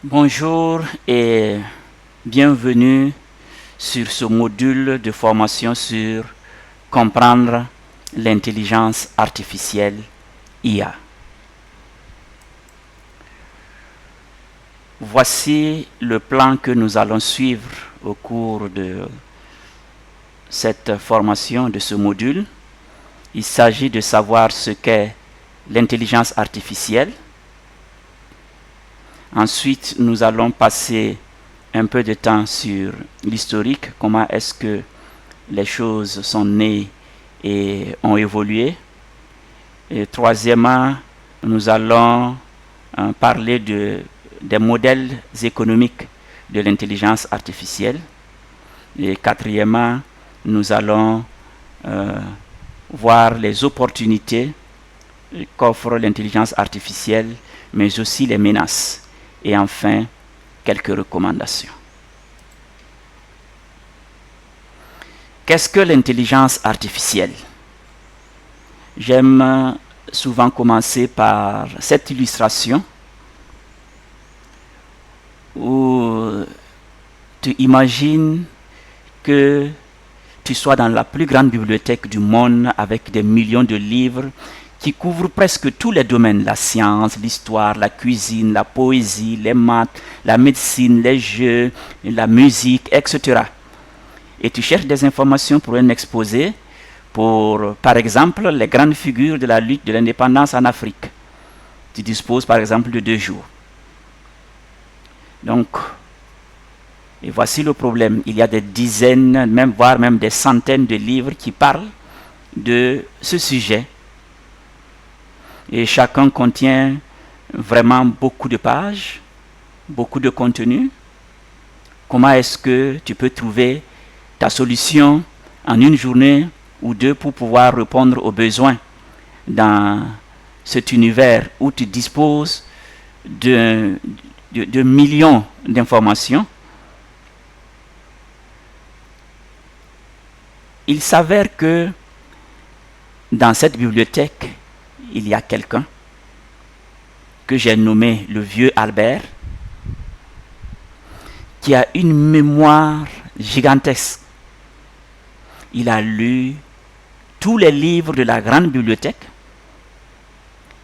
Bonjour et bienvenue sur ce module de formation sur comprendre l'intelligence artificielle IA. Voici le plan que nous allons suivre au cours de cette formation, de ce module. Il s'agit de savoir ce qu'est l'intelligence artificielle. Ensuite, nous allons passer un peu de temps sur l'historique, comment est-ce que les choses sont nées et ont évolué. Et troisièmement, nous allons parler des modèles économiques de l'intelligence artificielle. Et quatrièmement, nous allons voir les opportunités qu'offre l'intelligence artificielle, mais aussi les menaces. Et enfin, quelques recommandations. Qu'est-ce que l'intelligence artificielle? J'aime souvent commencer par cette illustration où tu imagines que tu sois dans la plus grande bibliothèque du monde avec des millions de livres qui couvrent presque tous les domaines, la science, l'histoire, la cuisine, la poésie, les maths, la médecine, les jeux, la musique, etc. Et tu cherches des informations pour un exposé pour, par exemple, les grandes figures de la lutte de l'indépendance en Afrique. Tu disposes, par exemple, de 2 jours. Donc, et voici le problème. Il y a des dizaines, voire même des centaines de livres qui parlent de ce sujet. Et chacun contient vraiment beaucoup de pages, beaucoup de contenu. Comment est-ce que tu peux trouver ta solution en une journée ou 2 pour pouvoir répondre aux besoins dans cet univers où tu disposes de millions d'informations? Il s'avère que dans cette bibliothèque, il y a quelqu'un que j'ai nommé le vieux Albert, qui a une mémoire gigantesque. Il a lu tous les livres de la grande bibliothèque.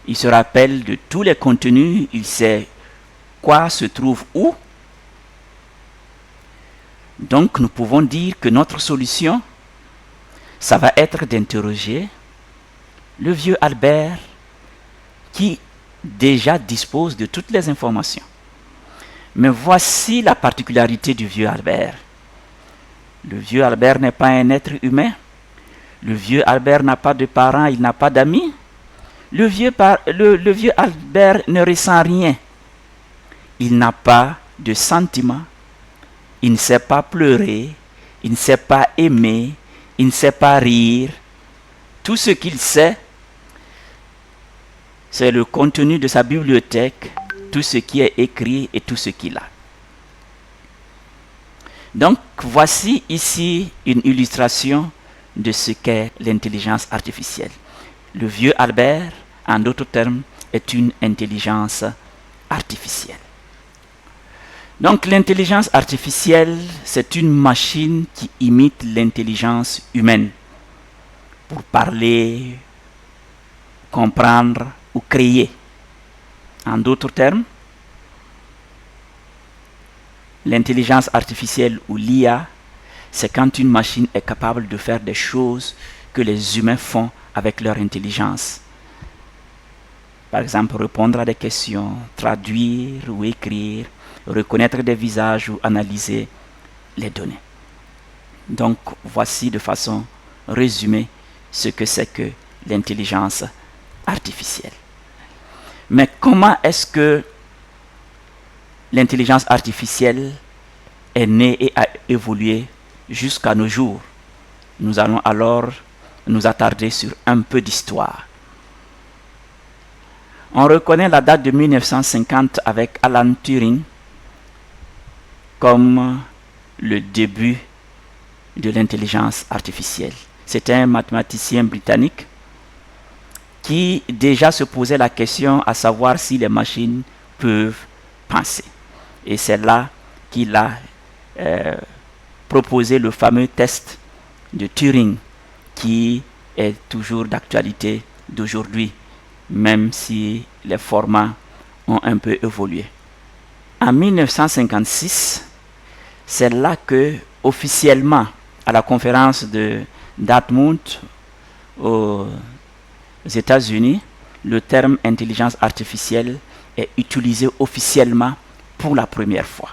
Il se rappelle de tous les contenus. Il sait quoi se trouve où. Donc nous pouvons dire que notre solution, ça va être d'interroger le vieux Albert qui déjà dispose de toutes les informations. Mais voici la particularité du vieux Albert. Le vieux Albert n'est pas un être humain. Le vieux Albert n'a pas de parents, il n'a pas d'amis. Le vieux Albert ne ressent rien. Il n'a pas de sentiments. Il ne sait pas pleurer. Il ne sait pas aimer. Il ne sait pas rire. Tout ce qu'il sait, c'est le contenu de sa bibliothèque, tout ce qui est écrit et tout ce qu'il a. Donc, voici ici une illustration de ce qu'est l'intelligence artificielle. Le vieux Albert, en d'autres termes, est une intelligence artificielle. Donc, l'intelligence artificielle, c'est une machine qui imite l'intelligence humaine pour parler, comprendre ou créer. En d'autres termes, l'intelligence artificielle ou l'IA, c'est quand une machine est capable de faire des choses que les humains font avec leur intelligence. Par exemple, répondre à des questions, traduire ou écrire, reconnaître des visages ou analyser les données. Donc, voici de façon résumée ce que c'est que l'intelligence artificielle. Mais comment est-ce que l'intelligence artificielle est née et a évolué jusqu'à nos jours? Nous allons alors nous attarder sur un peu d'histoire. On reconnaît la date de 1950 avec Alan Turing comme le début de l'intelligence artificielle. C'était un mathématicien britannique qui déjà se posait la question à savoir si les machines peuvent penser. Et c'est là qu'il a proposé le fameux test de Turing qui est toujours d'actualité d'aujourd'hui, même si les formats ont un peu évolué. En 1956, c'est là que, officiellement, à la conférence de Dartmouth aux États-Unis, le terme intelligence artificielle est utilisé officiellement pour la première fois.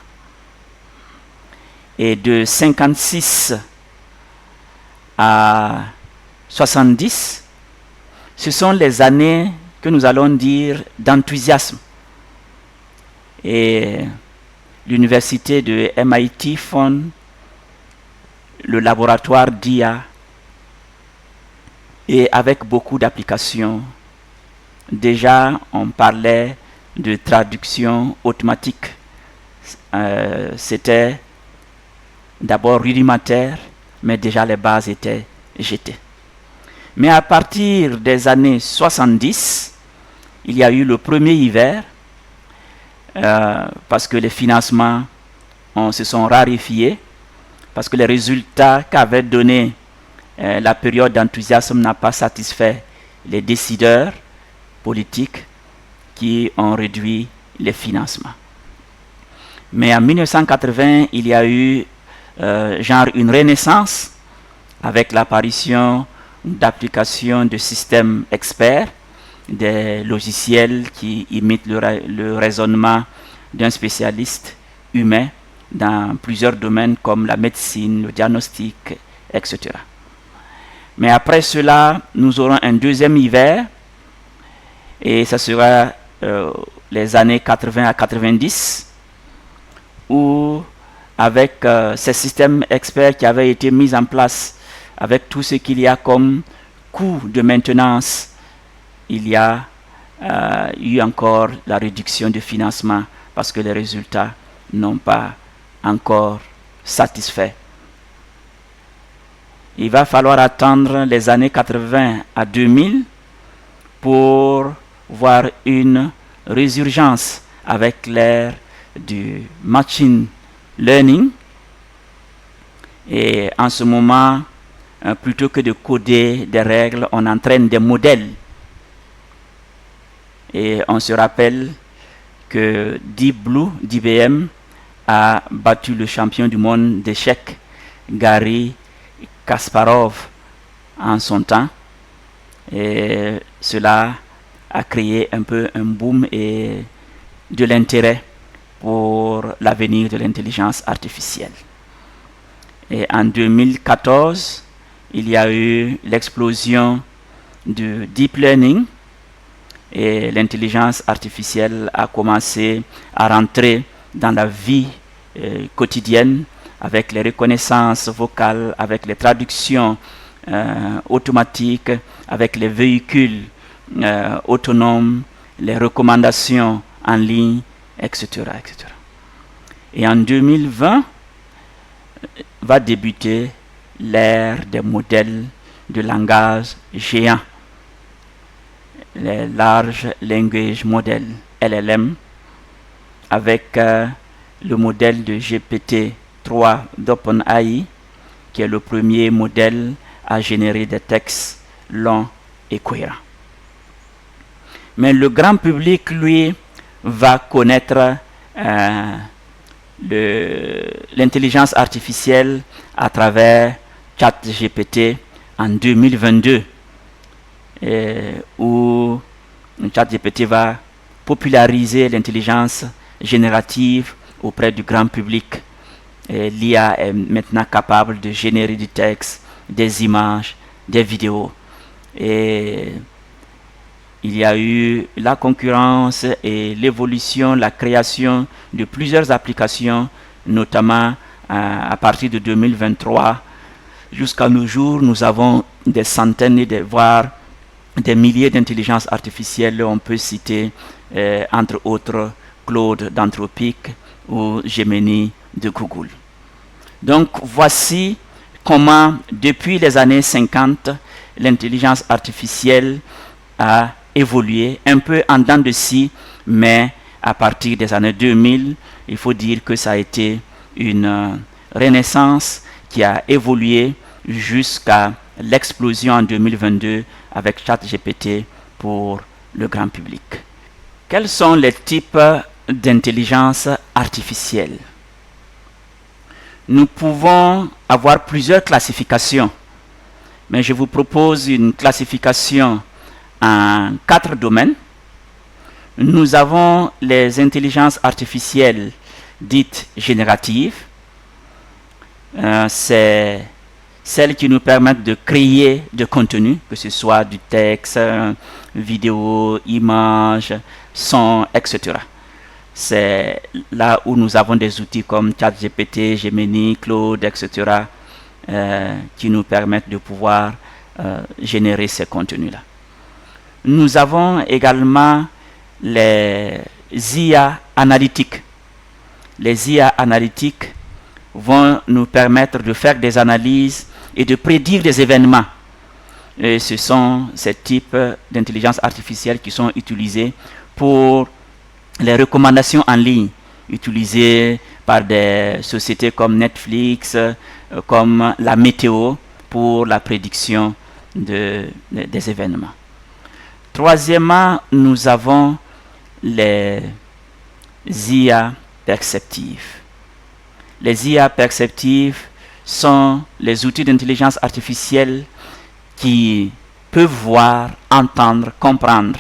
Et de 56 à 70, ce sont les années que nous allons dire d'enthousiasme. Et l'université de MIT fonde le laboratoire d'IA, et avec beaucoup d'applications. Déjà, on parlait de traduction automatique. C'était d'abord rudimentaire, mais déjà les bases étaient jetées. Mais à partir des années 70, il y a eu le premier hiver, parce que les financements se sont raréfiés, parce que les résultats qu'avait donné la période d'enthousiasme n'a pas satisfait les décideurs politiques qui ont réduit les financements. Mais en 1980, il y a eu une renaissance avec l'apparition d'applications de systèmes experts, des logiciels qui imitent le raisonnement d'un spécialiste humain dans plusieurs domaines comme la médecine, le diagnostic, etc. Mais après cela, nous aurons un deuxième hiver, et ça sera les années 80 à 90, où avec ces systèmes experts qui avaient été mis en place, avec tout ce qu'il y a comme coût de maintenance, il y a eu encore la réduction du financement parce que les résultats n'ont pas encore satisfait. Il va falloir attendre les années 80 à 2000 pour voir une résurgence avec l'ère du machine learning. Et en ce moment, plutôt que de coder des règles, on entraîne des modèles. Et on se rappelle que Deep Blue d'IBM a battu le champion du monde d'échecs, Garry Kasparov, en son temps. Et cela a créé un peu un boom et de l'intérêt pour l'avenir de l'intelligence artificielle. Et en 2014, il y a eu l'explosion du deep learning et l'intelligence artificielle a commencé à rentrer dans la vie quotidienne avec les reconnaissances vocales, avec les traductions automatiques, avec les véhicules autonomes, les recommandations en ligne, etc., etc. Et en 2020, va débuter l'ère des modèles de langage géants, les Large Language Models, LLM, avec le modèle de GPT-3 d'OpenAI, qui est le premier modèle à générer des textes longs et cohérents. Mais le grand public, lui, va connaître l'intelligence artificielle à travers ChatGPT en 2022, où ChatGPT va populariser l'intelligence générative auprès du grand public. L'IA est maintenant capable de générer du texte, des images, des vidéos. Et il y a eu la concurrence et l'évolution, la création de plusieurs applications, notamment à partir de 2023. Jusqu'à nos jours, nous avons des centaines, voire des milliers d'intelligences artificielles. On peut citer, entre autres, Claude d'Anthropic ou Gemini de Google. Donc, voici comment, depuis les années 50, l'intelligence artificielle a évolué un peu en dents de scie, mais à partir des années 2000, il faut dire que ça a été une renaissance qui a évolué jusqu'à l'explosion en 2022 avec ChatGPT pour le grand public. Quels sont les types d'intelligence artificielle? Nous pouvons avoir plusieurs classifications, mais je vous propose une classification en 4 domaines. Nous avons les intelligences artificielles dites génératives. C'est celles qui nous permettent de créer du contenu, que ce soit du texte, vidéo, images, son, etc. C'est là où nous avons des outils comme ChatGPT, Gemini, Claude, etc. Qui nous permettent de pouvoir générer ces contenus-là. Nous avons également les IA analytiques. Les IA analytiques vont nous permettre de faire des analyses et de prédire des événements. Et ce sont ces types d'intelligence artificielle qui sont utilisés pour les recommandations en ligne, utilisées par des sociétés comme Netflix, comme la météo, pour la prédiction des événements. Troisièmement, nous avons les IA perceptives. Les IA perceptives sont les outils d'intelligence artificielle qui peuvent voir, entendre, comprendre.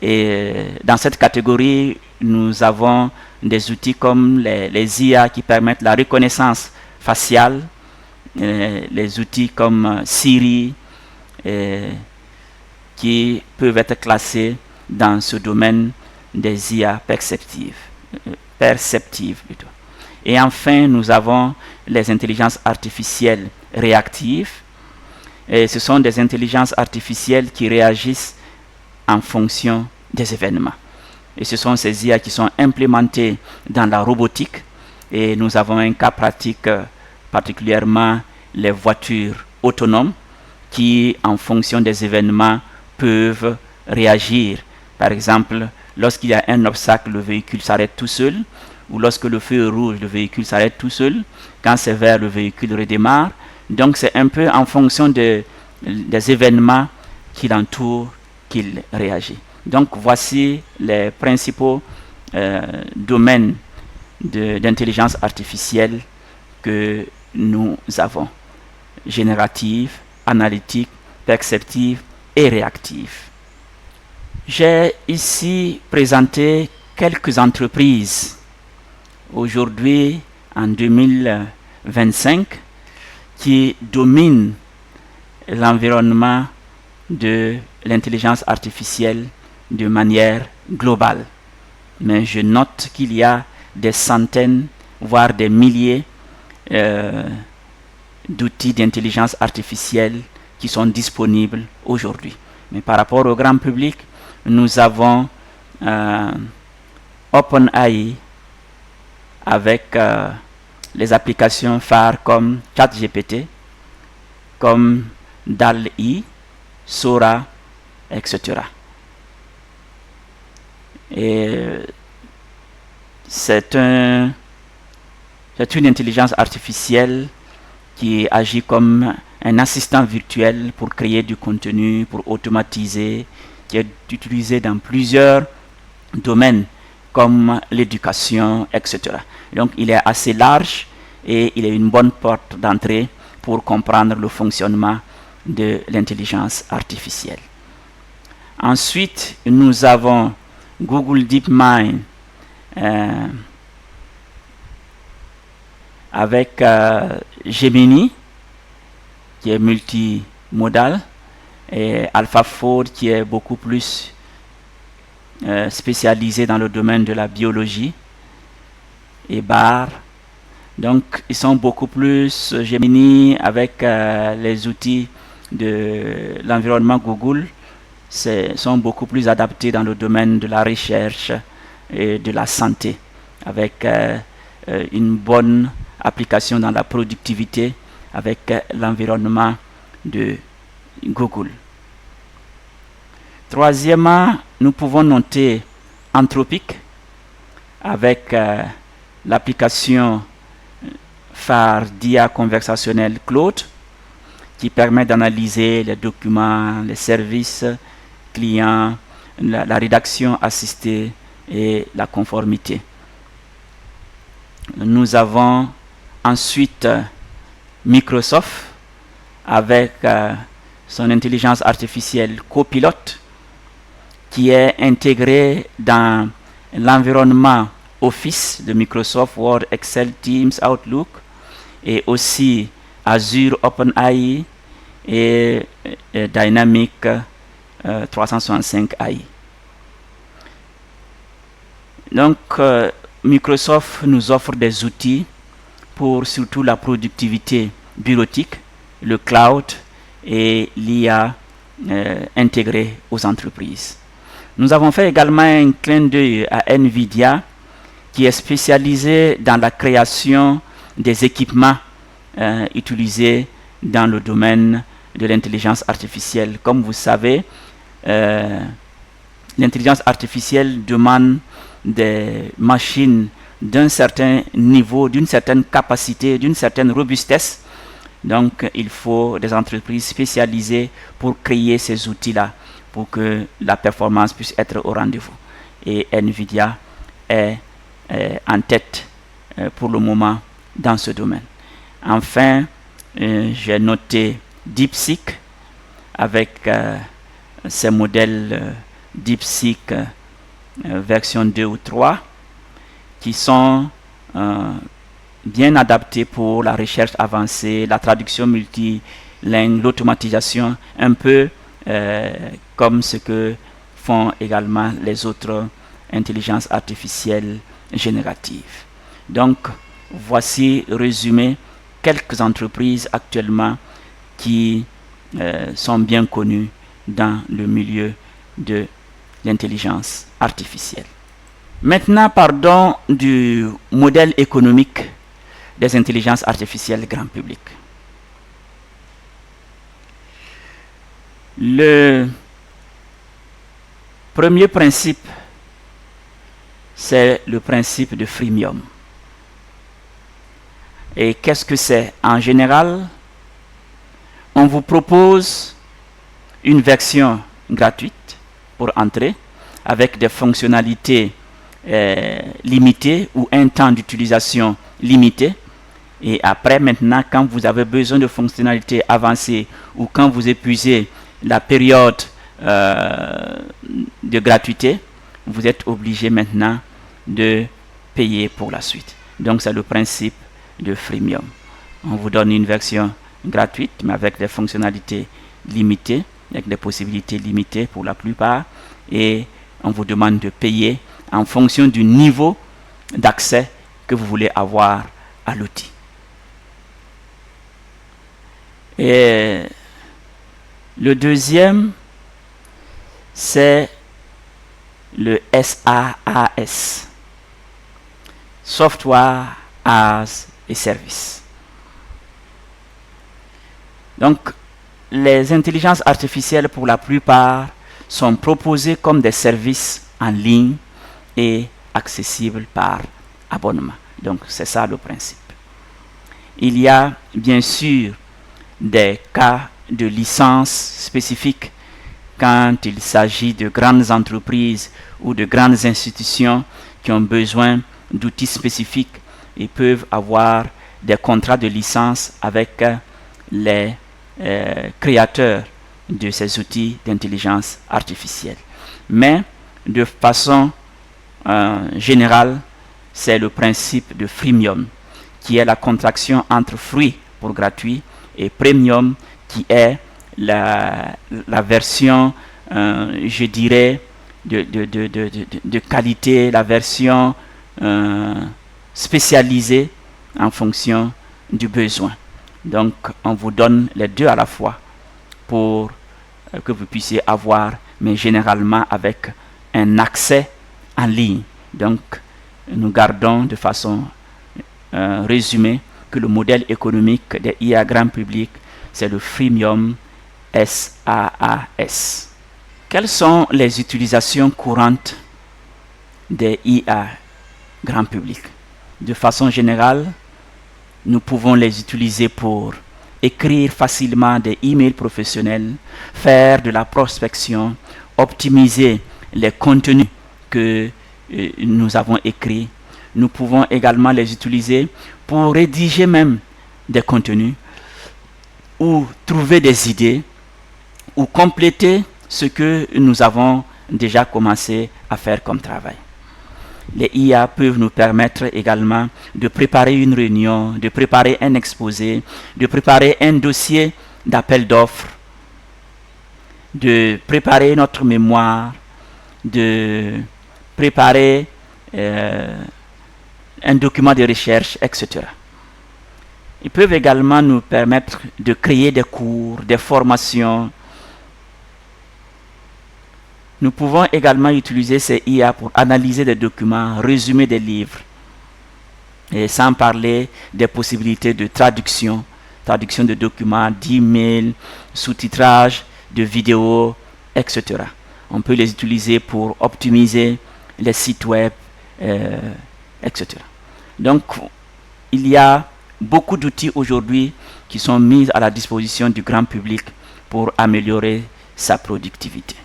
Et dans cette catégorie, nous avons des outils comme les IA qui permettent la reconnaissance faciale, les outils comme Siri, qui peuvent être classés dans ce domaine des IA perceptives plutôt. Et enfin, nous avons les intelligences artificielles réactives. Et ce sont des intelligences artificielles qui réagissent en fonction des événements. Et ce sont ces IA qui sont implémentées dans la robotique. Et nous avons un cas pratique, particulièrement les voitures autonomes, qui, en fonction des événements, peuvent réagir. Par exemple, lorsqu'il y a un obstacle, le véhicule s'arrête tout seul. Ou lorsque le feu est rouge, le véhicule s'arrête tout seul. Quand c'est vert, le véhicule redémarre. Donc c'est un peu en fonction des événements qui l'entourent qu'il réagit. Donc voici les principaux domaines d'intelligence artificielle que nous avons. Générative, analytique, perceptive et réactive. J'ai ici présenté quelques entreprises aujourd'hui, en 2025, qui dominent l'environnement de l'intelligence artificielle de manière globale. Mais je note qu'il y a des centaines, voire des milliers d'outils d'intelligence artificielle qui sont disponibles aujourd'hui. Mais par rapport au grand public, nous avons OpenAI avec les applications phares comme ChatGPT, comme DALL-E, Sora, etc. Et c'est une intelligence artificielle qui agit comme un assistant virtuel pour créer du contenu, pour automatiser, qui est utilisé dans plusieurs domaines comme l'éducation, etc. Donc il est assez large et il est une bonne porte d'entrée pour comprendre le fonctionnement de l'intelligence artificielle. Ensuite, nous avons Google DeepMind avec Gemini qui est multimodal et AlphaFold qui est beaucoup plus spécialisé dans le domaine de la biologie et BAR. Donc ils sont beaucoup plus Gemini avec les outils de l'environnement Google sont beaucoup plus adaptés dans le domaine de la recherche et de la santé avec une bonne application dans la productivité avec l'environnement de Google. Troisièmement, nous pouvons noter Anthropic avec l'application phare d'IA conversationnelle Claude, qui permet d'analyser les documents, les services clients, la rédaction assistée et la conformité. Nous avons ensuite Microsoft avec son intelligence artificielle Copilot, qui est intégré dans l'environnement Office de Microsoft, Word, Excel, Teams, Outlook, et aussi Azure OpenAI et Dynamics 365 AI. Donc, Microsoft nous offre des outils pour surtout la productivité bureautique, le cloud et l'IA intégrée aux entreprises. Nous avons fait également un clin d'œil à NVIDIA, qui est spécialisé dans la création des équipements utilisés dans le domaine de l'intelligence artificielle. Comme vous savez, l'intelligence artificielle demande des machines d'un certain niveau, d'une certaine capacité, d'une certaine robustesse. Donc, il faut des entreprises spécialisées pour créer ces outils-là, pour que la performance puisse être au rendez-vous. Et NVIDIA est en tête pour le moment dans ce domaine. Enfin, j'ai noté DeepSeek avec ces modèles DeepSeek version 2 ou 3 qui sont bien adaptés pour la recherche avancée, la traduction multilingue, l'automatisation, un peu comme ce que font également les autres intelligences artificielles génératives. Donc, voici résumé quelques entreprises actuellement qui sont bien connues dans le milieu de l'intelligence artificielle. Maintenant, parlons du modèle économique des intelligences artificielles grand public. Le premier principe, c'est le principe de freemium. Et qu'est-ce que c'est? En général, on vous propose une version gratuite pour entrer avec des fonctionnalités limitées ou un temps d'utilisation limité. Et après, maintenant, quand vous avez besoin de fonctionnalités avancées ou quand vous épuisez la période de gratuité, vous êtes obligé maintenant de payer pour la suite. Donc, c'est le principe de freemium. On vous donne une version gratuite, mais avec des fonctionnalités limitées, avec des possibilités limitées pour la plupart, et on vous demande de payer en fonction du niveau d'accès que vous voulez avoir à l'outil. Et le deuxième, c'est le SaaS, Software as a Service. Donc, les intelligences artificielles, pour la plupart, sont proposées comme des services en ligne et accessibles par abonnement. Donc, c'est ça le principe. Il y a bien sûr des cas de licence spécifiques quand il s'agit de grandes entreprises ou de grandes institutions qui ont besoin d'outils spécifiques et peuvent avoir des contrats de licence avec les créateurs de ces outils d'intelligence artificielle. Mais de façon générale, c'est le principe de freemium, qui est la contraction entre free pour gratuit et premium, qui est la version, je dirais, de qualité, la version spécialisée en fonction du besoin. Donc, on vous donne les deux à la fois pour que vous puissiez avoir, mais généralement avec un accès en ligne. Donc, nous gardons de façon résumée que le modèle économique des IA grand public, c'est le freemium SaaS. Quelles sont les utilisations courantes des IA grand public? de façon générale, nous pouvons les utiliser pour écrire facilement des emails professionnels, faire de la prospection, optimiser les contenus que nous avons écrits. Nous pouvons également les utiliser pour rédiger même des contenus ou trouver des idées ou compléter ce que nous avons déjà commencé à faire comme travail. Les IA peuvent nous permettre également de préparer une réunion, de préparer un exposé, de préparer un dossier d'appel d'offres, de préparer notre mémoire, de préparer un document de recherche, etc. Ils peuvent également nous permettre de créer des cours, des formations. Nous pouvons également utiliser ces IA pour analyser des documents, résumer des livres, et sans parler des possibilités de traduction de documents, d'emails, sous-titrage, de vidéos, etc. On peut les utiliser pour optimiser les sites web, etc. Donc, il y a beaucoup d'outils aujourd'hui qui sont mis à la disposition du grand public pour améliorer sa productivité.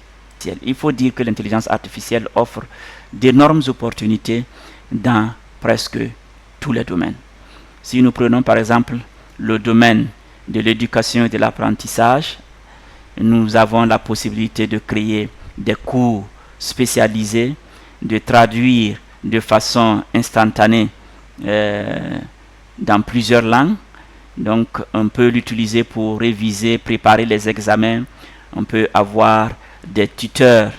Il faut dire que l'intelligence artificielle offre d'énormes opportunités dans presque tous les domaines. Si nous prenons par exemple le domaine de l'éducation et de l'apprentissage, nous avons la possibilité de créer des cours spécialisés, de traduire de façon instantanée dans plusieurs langues. Donc on peut l'utiliser pour réviser, préparer les examens. On peut avoir des tuteurs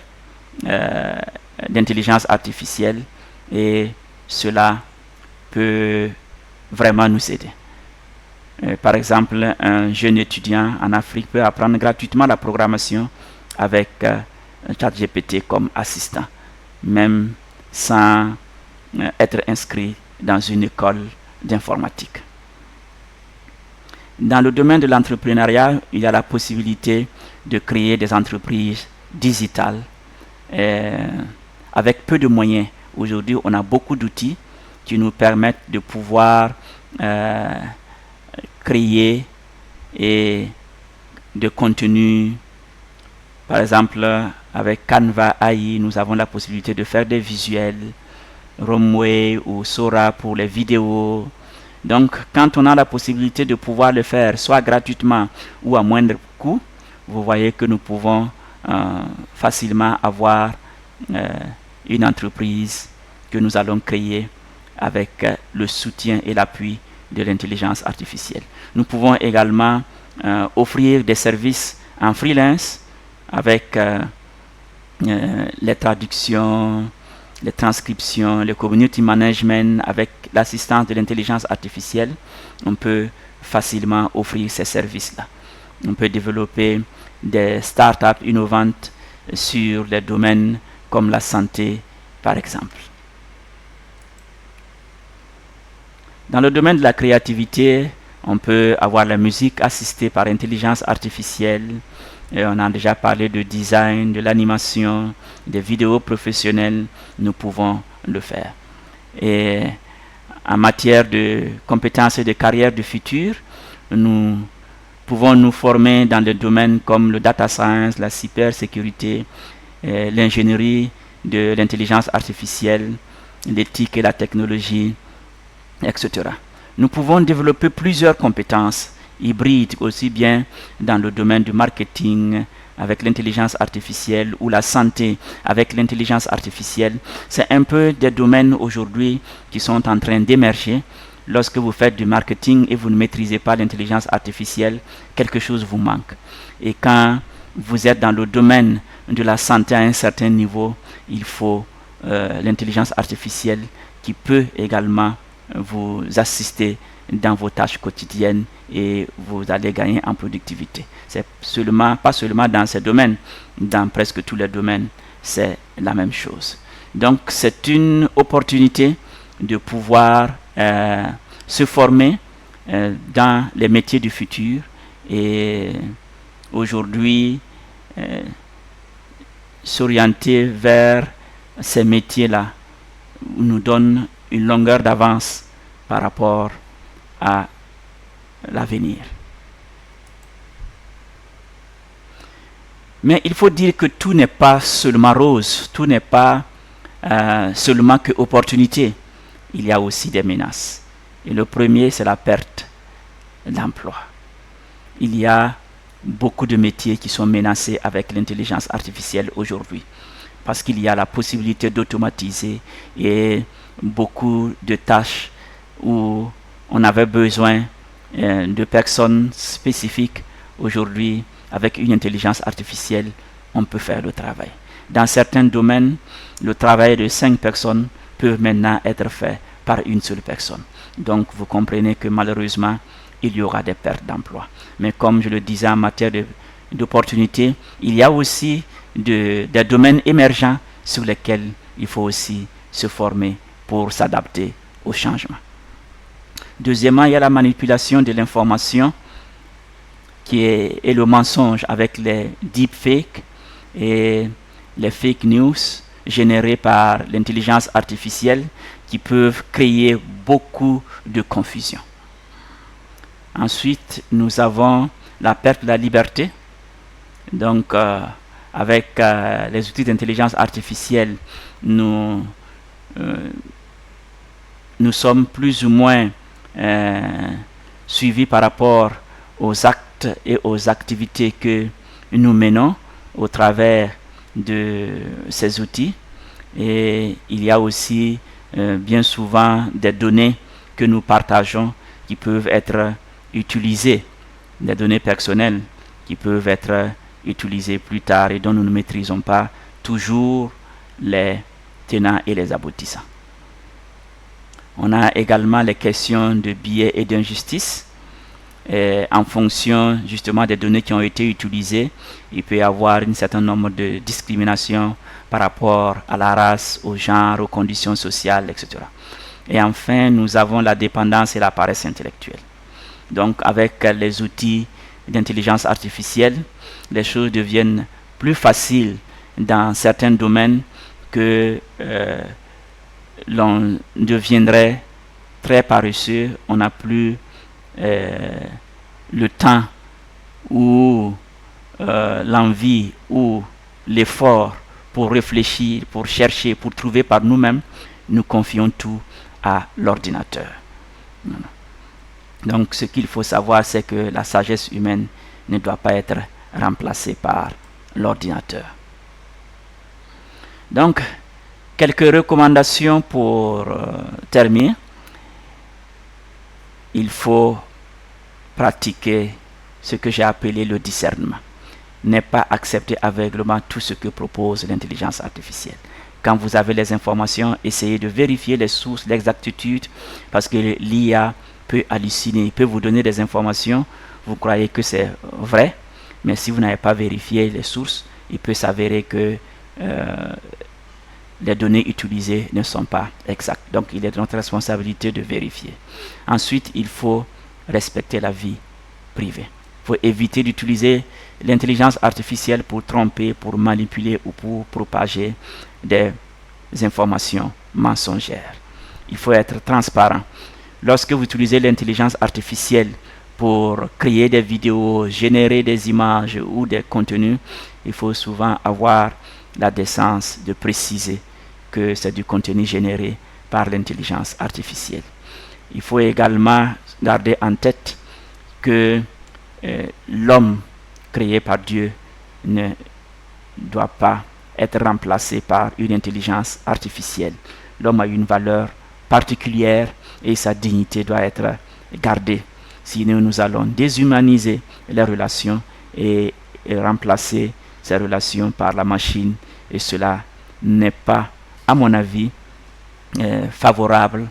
d'intelligence artificielle et cela peut vraiment nous aider. Par exemple, un jeune étudiant en Afrique peut apprendre gratuitement la programmation avec ChatGPT comme assistant, même sans être inscrit dans une école d'informatique. Dans le domaine de l'entrepreneuriat, il y a la possibilité de créer des entreprises digitales avec peu de moyens. Aujourd'hui, on a beaucoup d'outils qui nous permettent de pouvoir créer et de contenu. Par exemple, avec Canva AI, nous avons la possibilité de faire des visuels, Romway ou Sora pour les vidéos. Donc, quand on a la possibilité de pouvoir le faire, soit gratuitement ou à moindre coût, vous voyez que nous pouvons facilement avoir une entreprise que nous allons créer avec le soutien et l'appui de l'intelligence artificielle. Nous pouvons également offrir des services en freelance avec les traductions, les transcriptions, le community management. Avec l'assistance de l'intelligence artificielle, on peut facilement offrir ces services-là. On peut développer des startups innovantes sur des domaines comme la santé, par exemple. Dans le domaine de la créativité, on peut avoir la musique assistée par intelligence artificielle. Et on a déjà parlé de design, de l'animation, des vidéos professionnelles. Nous pouvons le faire. Et en matière de compétences et de carrière du futur, nous pouvons nous former dans des domaines comme le data science, la cybersécurité, l'ingénierie de l'intelligence artificielle, l'éthique et la technologie, etc. Nous pouvons développer plusieurs compétences hybrides, aussi bien dans le domaine du marketing avec l'intelligence artificielle ou la santé avec l'intelligence artificielle. C'est un peu des domaines aujourd'hui qui sont en train d'émerger. Lorsque vous faites du marketing et vous ne maîtrisez pas l'intelligence artificielle, quelque chose vous manque. Et quand vous êtes dans le domaine de la santé à un certain niveau, il faut l'intelligence artificielle qui peut également vous assister dans vos tâches quotidiennes et vous allez gagner en productivité. C'est pas seulement dans ces domaines, dans presque tous les domaines, c'est la même chose. Donc c'est une opportunité de pouvoir se former dans les métiers du futur et aujourd'hui s'orienter vers ces métiers-là nous donne une longueur d'avance par rapport à l'avenir. Mais il faut dire que tout n'est pas seulement rose, tout n'est pas seulement que opportunité. Il y a aussi des menaces. Et le premier, c'est la perte d'emploi. Il y a beaucoup de métiers qui sont menacés avec l'intelligence artificielle aujourd'hui, parce qu'il y a la possibilité d'automatiser et beaucoup de tâches où on avait besoin de personnes spécifiques. Aujourd'hui, avec une intelligence artificielle, on peut faire le travail. Dans certains domaines, le travail de 5 personnes peut maintenant être fait par une seule personne. Donc vous comprenez que malheureusement, il y aura des pertes d'emploi. Mais comme je le disais, en matière d'opportunités, il y a aussi des domaines émergents sur lesquels il faut aussi se former pour s'adapter au changement. Deuxièmement, il y a la manipulation de l'information qui est le mensonge avec les deepfakes et les fake news générées par l'intelligence artificielle qui peuvent créer beaucoup de confusion. Ensuite, nous avons la perte de la liberté. Donc, avec les outils d'intelligence artificielle, nous sommes plus ou moins suivis par rapport aux actes et aux activités que nous menons au travers de ces outils. Et il y a aussi bien souvent des données que nous partageons qui peuvent être utilisées, des données personnelles qui peuvent être utilisées plus tard et dont nous ne maîtrisons pas toujours les tenants et les aboutissants. On a également les questions de biais et d'injustice. En fonction justement des données qui ont été utilisées, il peut y avoir un certain nombre de discriminations par rapport à la race, au genre, aux conditions sociales, etc. Et enfin, nous avons la dépendance et la paresse intellectuelle. Donc, avec les outils d'intelligence artificielle, les choses deviennent plus faciles dans certains domaines que l'on deviendrait très paresseux. On n'a plus le temps ou l'envie ou l'effort pour réfléchir, pour chercher, pour trouver par nous-mêmes. Nous confions tout à l'ordinateur. Donc ce qu'il faut savoir, c'est que la sagesse humaine ne doit pas être remplacée par l'ordinateur. Donc, quelques recommandations pour terminer. Il faut pratiquer ce que j'ai appelé le discernement. Ne pas accepter aveuglément tout ce que propose l'intelligence artificielle. Quand vous avez les informations, essayez de vérifier les sources, l'exactitude, parce que l'IA peut halluciner, il peut vous donner des informations, vous croyez que c'est vrai, mais si vous n'avez pas vérifié les sources, il peut s'avérer que les données utilisées ne sont pas exactes. Donc il est de notre responsabilité de vérifier. Ensuite, il faut respecter la vie privée. Il faut éviter d'utiliser l'intelligence artificielle pour tromper, pour manipuler ou pour propager des informations mensongères. Il faut être transparent. Lorsque vous utilisez l'intelligence artificielle pour créer des vidéos, générer des images ou des contenus, il faut souvent avoir la décence de préciser que c'est du contenu généré par l'intelligence artificielle. Il faut également garder en tête que l'homme créé par Dieu ne doit pas être remplacé par une intelligence artificielle. L'homme a une valeur particulière et sa dignité doit être gardée. Sinon, nous allons déshumaniser les relations et remplacer ces relations par la machine. Et cela n'est pas, à mon avis, favorable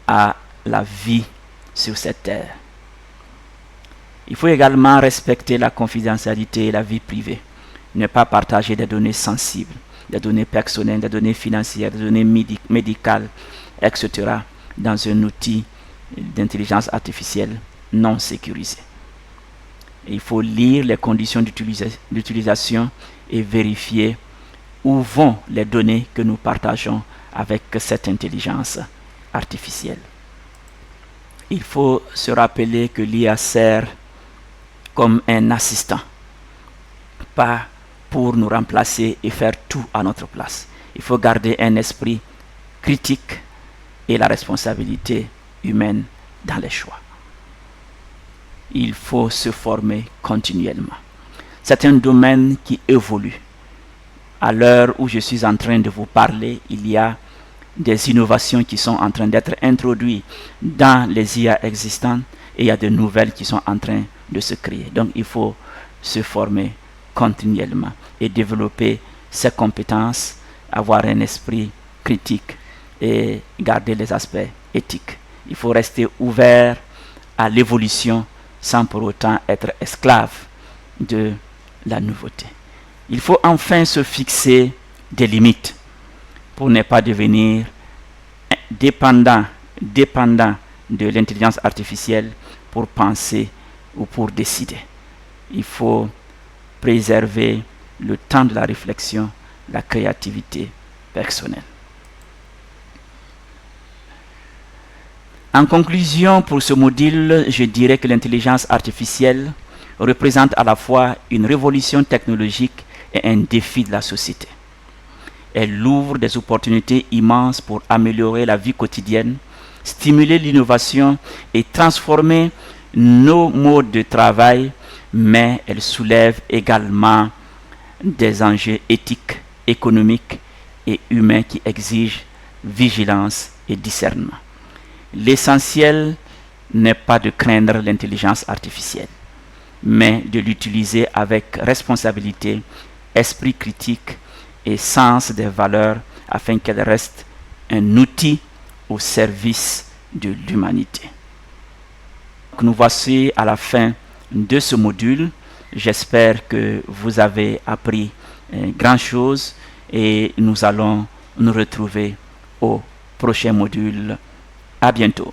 à la vie sur cette terre. Il faut également respecter la confidentialité et la vie privée. Ne pas partager des données sensibles, des données personnelles, des données financières, des données médicales, etc. dans un outil d'intelligence artificielle non sécurisé. Il faut lire les conditions d'utilisation et vérifier où vont les données que nous partageons avec cette intelligence artificielle. Il faut se rappeler que l'IA sert comme un assistant, pas pour nous remplacer et faire tout à notre place. Il faut garder un esprit critique et la responsabilité humaine dans les choix. Il faut se former continuellement. C'est un domaine qui évolue. À l'heure où je suis en train de vous parler, il y a des innovations qui sont en train d'être introduites dans les IA existantes et il y a de nouvelles qui sont en train de se créer. Donc il faut se former continuellement et développer ses compétences, avoir un esprit critique et garder les aspects éthiques. Il faut rester ouvert à l'évolution sans pour autant être esclave de la nouveauté. Il faut enfin se fixer des limites pour ne pas devenir dépendant de l'intelligence artificielle pour penser ou pour décider. Il faut préserver le temps de la réflexion, la créativité personnelle. En conclusion, pour ce module, je dirais que l'intelligence artificielle représente à la fois une révolution technologique et un défi de la société. Elle ouvre des opportunités immenses pour améliorer la vie quotidienne, stimuler l'innovation et transformer nos modes de travail, mais elle soulève également des enjeux éthiques, économiques et humains qui exigent vigilance et discernement. L'essentiel n'est pas de craindre l'intelligence artificielle, mais de l'utiliser avec responsabilité, esprit critique et sens des valeurs afin qu'elle reste un outil au service de l'humanité. Nous voici à la fin de ce module. J'espère que vous avez appris grand chose et nous allons nous retrouver au prochain module. À bientôt.